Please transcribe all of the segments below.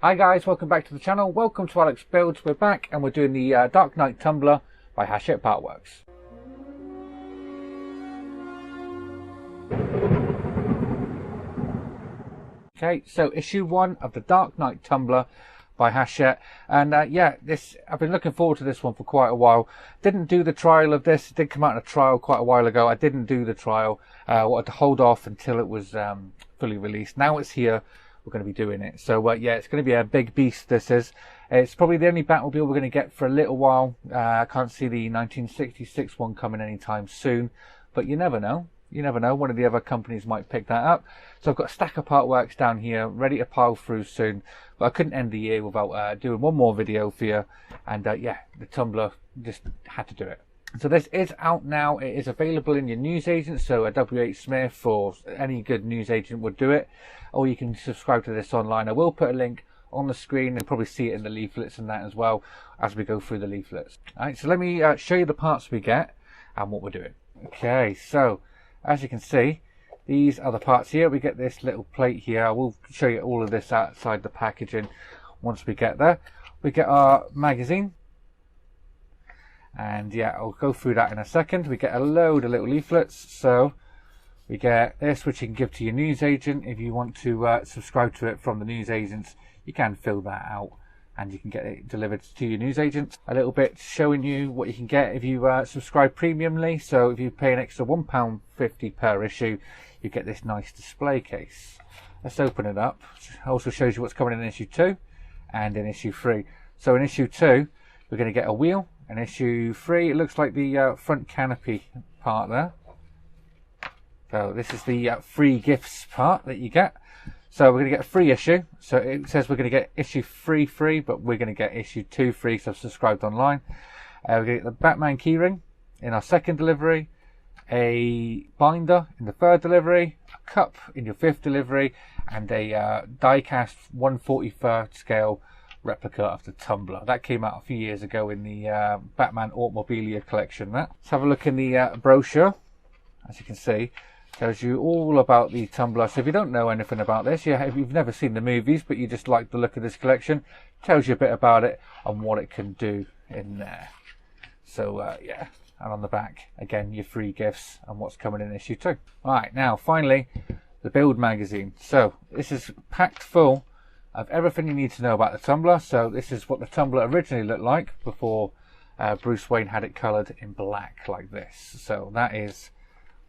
Hi guys, welcome back to the channel. Welcome to Alex Builds. We're back and we're doing the Dark Knight Tumbler by Hachette Partworks. Okay, so issue 1 of the Dark Knight Tumbler by Hachette, and yeah, I've been looking forward to this one for quite a while. Didn't do the trial of this. It did come out in a trial quite a while ago. I didn't do the trial. Wanted to hold off until it was fully released. Now it's here. We're going to be doing it. So yeah, it's going to be a big beast. This is. It's probably the only Batmobile we're going to get for a little while. I can't see the 1966 one coming anytime soon, but you never know. You never know. One of the other companies might pick that up. So I've got a stack of Partworks down here, ready to pile through soon. But I couldn't end the year without doing one more video for you. And yeah, the Tumbler just had to do it. So this is out now. It is available in your newsagents. So a WH Smith or any good newsagent would do it. Or you can subscribe to this online. I will put a link on the screen and probably see it in the leaflets and that as well as we go through the leaflets. All right, so let me show you the parts we get and what we're doing. Okay, so as you can see, these are the parts here. We get this little plate here. I will show you all of this outside the packaging once we get there. We get our magazine. And yeah, I'll go through that in a second. We get a load of little leaflets. So we get this, which you can give to your newsagent. If you want to subscribe to it from the newsagents, you can fill that out and you can get it delivered to your newsagent. A little bit showing you what you can get if you subscribe premiumly. So if you pay an extra £1.50 per issue, you get this nice display case. Let's open it up. It also shows you what's coming in issue 2 and in issue 3. So in issue 2, we're going to get a wheel. In issue 3, it looks like the front canopy part there. So this is the free gifts part that you get. So we're going to get a free issue. So it says we're going to get issue 3 free, but we're going to get issue 2 free because I've subscribed online. We're going to get the Batman keyring in our second delivery, a binder in the third delivery, a cup in your 5th delivery, and a die-cast 1/43 scale replica of the Tumbler. That came out a few years ago in the Batman Automobile collection. Let's have a look in the brochure. As you can see, tells you all about the Tumbler. So if you don't know anything about this, if you've never seen the movies but you just like the look of this collection, tells you a bit about it and what it can do in there. So yeah, and on the back again your free gifts and what's coming in issue 2. Alright, now finally the build magazine. So this is packed full of everything you need to know about the Tumbler. So this is what the Tumbler originally looked like before Bruce Wayne had it coloured in black like this. So that is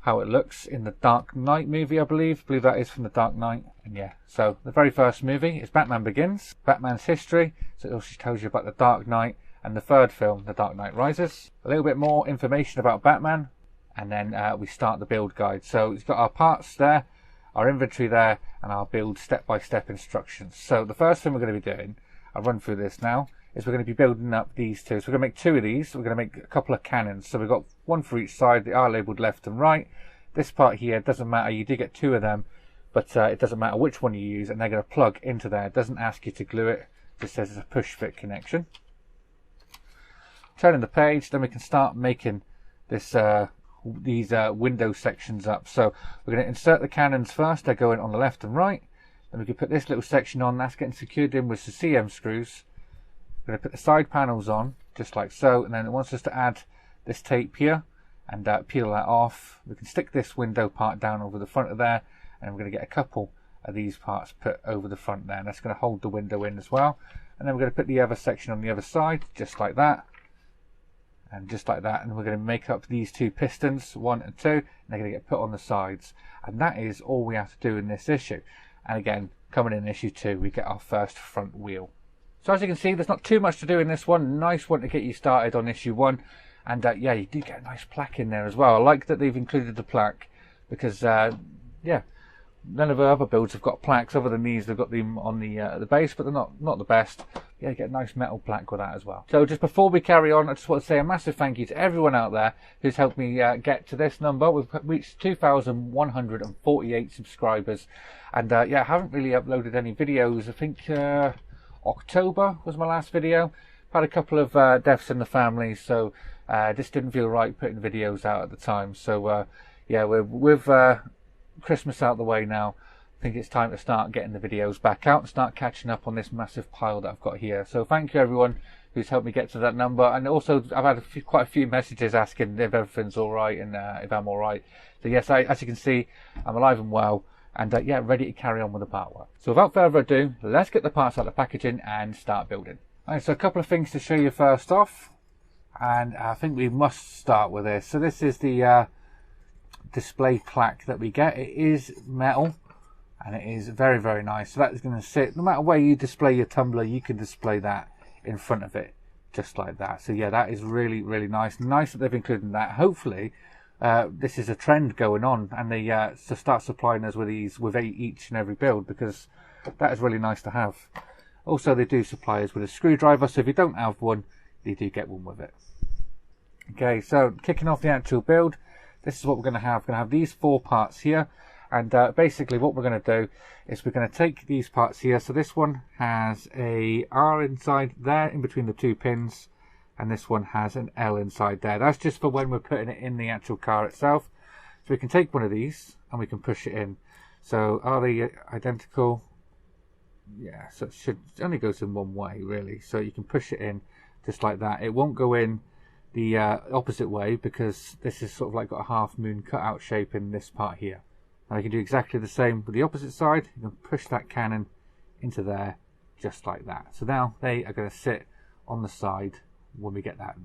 how it looks in the Dark Knight movie, I believe. I believe that is from the Dark Knight. And yeah, so the very first movie is Batman Begins, Batman's history. So it also tells you about the Dark Knight, and the third film, The Dark Knight Rises. A little bit more information about Batman, and then we start the build guide. So it's got our parts there, our inventory there, and our build step-by-step instructions. So the first thing we're going to be doing, I'll run through this now, is we're going to be building up these two. So we're going to make 2 of these. We're going to make a couple of cannons. So we've got 1 for each side. They are labelled left and right. This part here doesn't matter. You do get 2 of them, but it doesn't matter which one you use, and they're going to plug into there. It doesn't ask you to glue it. It just says it's a push-fit connection. Turning the page, then we can start making this these window sections up. So we're going to insert the cannons first. They're going on the left and right. Then we can put this little section on. That's getting secured in with the CM screws. We're going to put the side panels on, just like so, and then it wants us to add this tape here and peel that off. We can stick this window part down over the front of there, and we're going to get a couple of these parts put over the front there, and that's going to hold the window in as well. And then we're going to put the other section on the other side, just like that, and just like that, and we're going to make up these 2 pistons, 1 and 2, and they're going to get put on the sides. And that is all we have to do in this issue. And again, coming in issue 2, we get our first front wheel. So as you can see, there's not too much to do in this one. Nice one to get you started on issue 1. And yeah, you do get a nice plaque in there as well. I like that they've included the plaque because, yeah, none of the other builds have got plaques other than these. They've got them on the base, but they're not the best. Yeah, you get a nice metal plaque with that as well. So just before we carry on, I just want to say a massive thank you to everyone out there who's helped me get to this number. We've reached 2,148 subscribers. And yeah, I haven't really uploaded any videos. I think October was my last video. I've had a couple of deaths in the family, so just didn't feel right putting videos out at the time. So yeah, we're with Christmas out the way now. I think it's time to start getting the videos back out and start catching up on this massive pile that I've got here. So thank you everyone who's helped me get to that number, and also I've had quite a few messages asking if everything's all right and if I'm all right. So yes, as you can see, I'm alive and well, and yeah, ready to carry on with the part work. So without further ado, let's get the parts out of the packaging and start building. Alright, so a couple of things to show you first off, and I think we must start with this. So this is the display plaque that we get. It is metal, and it is very, very nice. So that's going to sit, no matter where you display your tumbler, you can display that in front of it, just like that. So yeah, that is really, really nice. Nice that they've included that. Hopefully, this is a trend going on, and they to start supplying us with these with each and every build, because that is really nice to have. Also, they do supply us with a screwdriver, so if you don't have one, you do get one with it. Okay, so kicking off the actual build, this is what we're going to have. We're going to have these 4 parts here. And basically what we're going to do is we're going to take these parts here. So this one has a R inside there in between the 2 pins, and this one has an L inside there. That's just for when we're putting it in the actual car itself. So we can take one of these and we can push it in. So are they identical? Yeah, so it should only goes in one way really. So you can push it in just like that. It won't go in the opposite way, because this is sort of like got a half moon cutout shape in this part here. Now you can do exactly the same with the opposite side. You can push that cannon into there just like that. So now they are going to sit on the side when we get that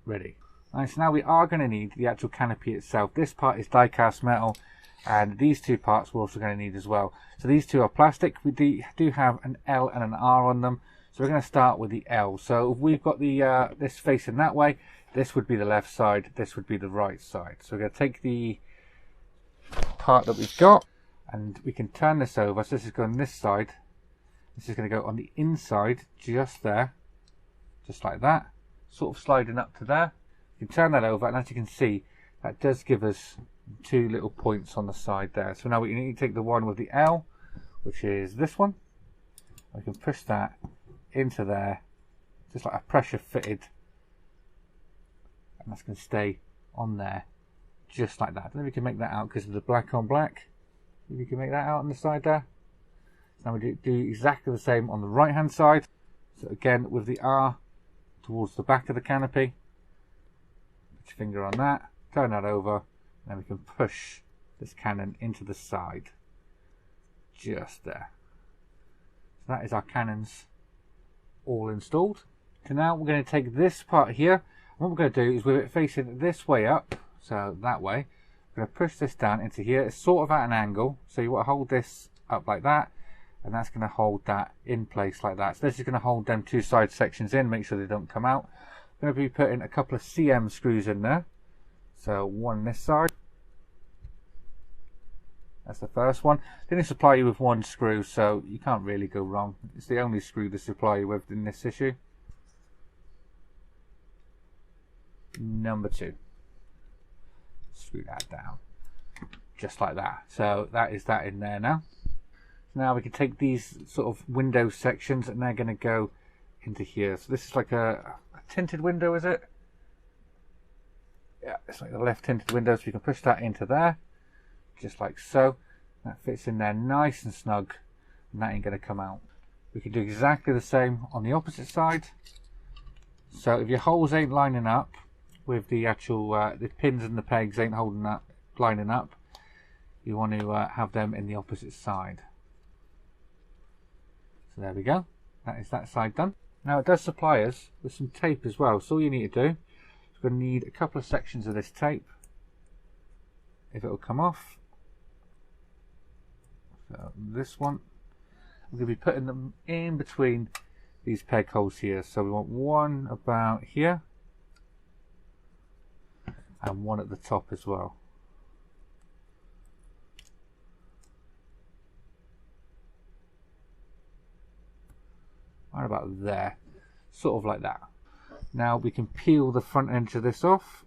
ready. Right, so now we are going to need the actual canopy itself. This part is die cast metal, and these 2 parts we're also going to need as well. So these 2 are plastic. We do have an L and an R on them. So we're going to start with the L. So if we've got the this facing that way, this would be the left side, this would be the right side. So we're going to take the part that we've got, and we can turn this over. So this is going this side, this is going to go on the inside just there, just like that, sort of sliding up to there. You can turn that over, and as you can see, that does give us 2 little points on the side there. So now we need to take the one with the L, which is this one. We can push that into there just like a pressure fitted, and that's going to stay on there just like that. I don't know if you can make that out because of the black on black. If you can make that out on the side there. Now we do exactly the same on the right hand side. So again, with the R towards the back of the canopy, put your finger on that, turn that over, and then we can push this cannon into the side just there. So that is our cannons all installed. So now we're going to take this part here, and what we're going to do is with it facing this way up, so that way, we're going to push this down into here. It's sort of at an angle, so you want to hold this up like that, and that's going to hold that in place like that. So this is going to hold them 2 side sections in, make sure they don't come out. I'm going to be putting a couple of CM screws in there. So one this side. That's the first one. They only supply you with 1 screw, so you can't really go wrong. It's the only screw they supply you with in this issue. Number 2. Screw that down just like that. So that is that in there now. Now we can take these sort of window sections, and they're going to go into here. So this is like a tinted window, is it? Yeah, it's like the left tinted window, so you can push that into there just like so. That fits in there nice and snug, and that ain't going to come out. We can do exactly the same on the opposite side. So if your holes ain't lining up with the actual the pins and the pegs ain't holding up, lining up, you want to have them in the opposite side. So there we go, that is that side done. Now it does supply us with some tape as well, so all you need to do is we're going to need a couple of sections of this tape, if it will come off. So this one, I'm going to be putting them in between these peg holes here. So we want one about here, and one at the top as well. Right about there, sort of like that. Now we can peel the front edge of this off,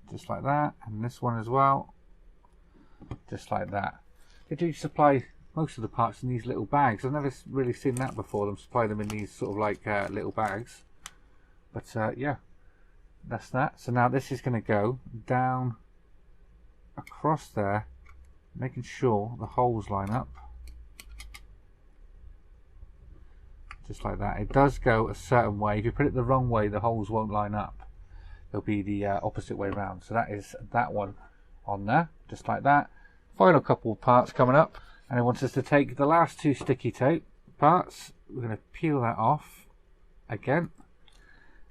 just like that, and this one as well, just like that. They do supply most of the parts in these little bags. I've never really seen that before, them supply them in these sort of like little bags. But yeah, that's that. So now this is going to go down across there making sure the holes line up. Just like that. It does go a certain way. If you put it the wrong way, the holes won't line up. They'll be the opposite way around. So that is that one on there, just like that. Final couple of parts coming up, and it wants us to take the last two sticky tape parts. We're going to peel that off again,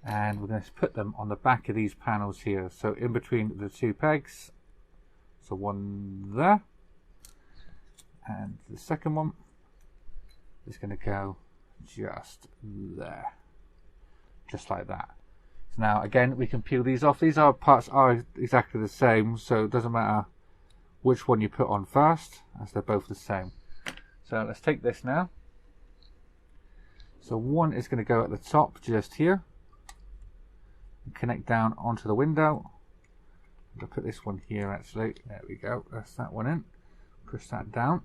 and we're going to put them on the back of these panels here. So in between the two pegs. So one there, and the second one is going to go just there, just like that. So now again we can peel these off. These parts are exactly the same, so it doesn't matter which one you put on first, as they're both the same. So let's take this now. So one is going to go at the top just here and connect down onto the window. I'm going to put this one here actually. There we go, that's that one in. Push that down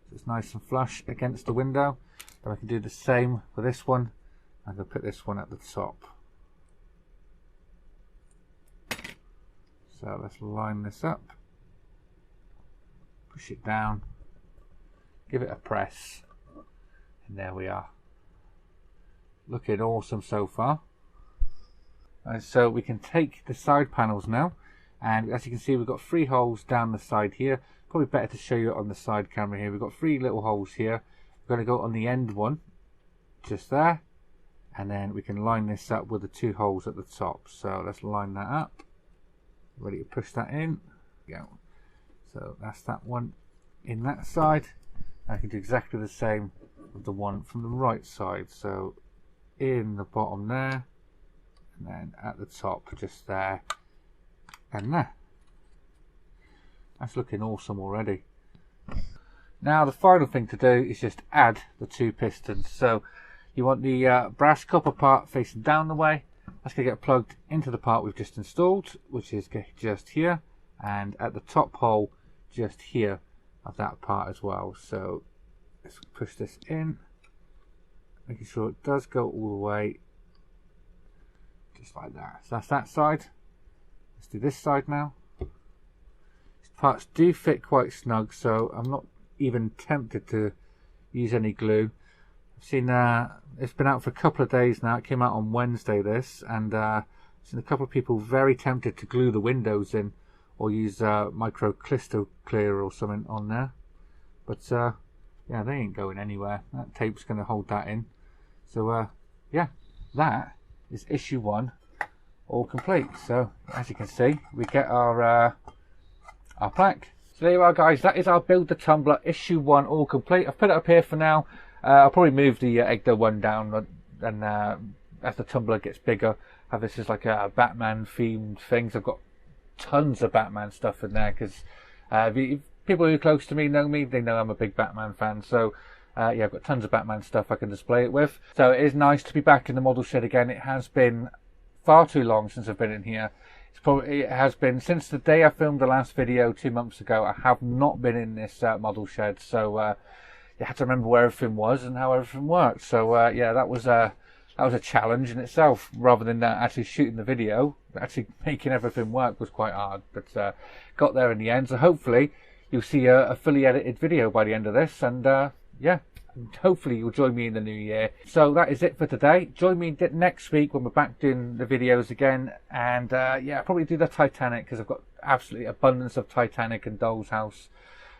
so it's nice and flush against the window. Then I can do the same for this one. I'm going to put this one at the top. So let's line this up. Push it down. Give it a press. And there we are. Looking awesome so far. And so we can take the side panels now. And as you can see, we've got 3 holes down the side here. Probably better to show you it on the side camera here. We've got 3 little holes here. We're going to go on the end one, just there, and then we can line this up with the 2 holes at the top. So let's line that up. Ready to push that in. Go. So that's that one in that side. I can do exactly the same with the one from the right side. So in the bottom there, and then at the top, just there and there. That's looking awesome already. Now the final thing to do is just add the 2 pistons. So you want the brass copper part facing down the way. That's going to get plugged into the part we've just installed, which is just here, and at the top hole just here of that part as well. So let's push this in, making sure it does go all the way, just like that. So that's that side. Let's do this side now. These parts do fit quite snug, so I'm not even tempted to use any glue. I've seen it's been out for a couple of days now. It came out on Wednesday this, and I've seen a couple of people very tempted to glue the windows in or use micro clister clear or something on there, but yeah, they ain't going anywhere. That tape's going to hold that in. So yeah, that is issue 1 all complete. So as you can see, we get our plaque. So there you are, guys. That is our Build the Tumbler issue 1 all complete. I've put it up here for now. I'll probably move the Egdo one down, and as the tumbler gets bigger, have this as like a Batman themed things. I've got tons of Batman stuff in there because people who are close to me know me. They know I'm a big Batman fan. So yeah, I've got tons of Batman stuff I can display it with. So it is nice to be back in the model shed again. It has been far too long since I've been in here. It has been since the day I filmed the last video 2 months ago. I have not been in this model shed, so you had to remember where everything was and how everything worked. So yeah, that was a challenge in itself. Rather than actually shooting the video, actually making everything work was quite hard, but got there in the end. So hopefully you'll see a fully edited video by the end of this, and yeah, hopefully you'll join me in the new year. So that is it for today. Join me next week when we're back doing the videos again, and yeah, I'll probably do the Titanic because I've got absolutely abundance of Titanic and Doll's House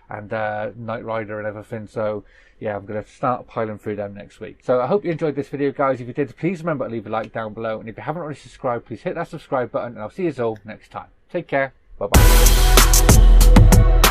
and Knight Rider and everything. So yeah, I'm going to start piling through them next week. So I hope you enjoyed this video, guys. If you did, please remember to leave a like down below, and if you haven't already subscribed, please hit that subscribe button, and I'll see you all next time. Take care. Bye bye.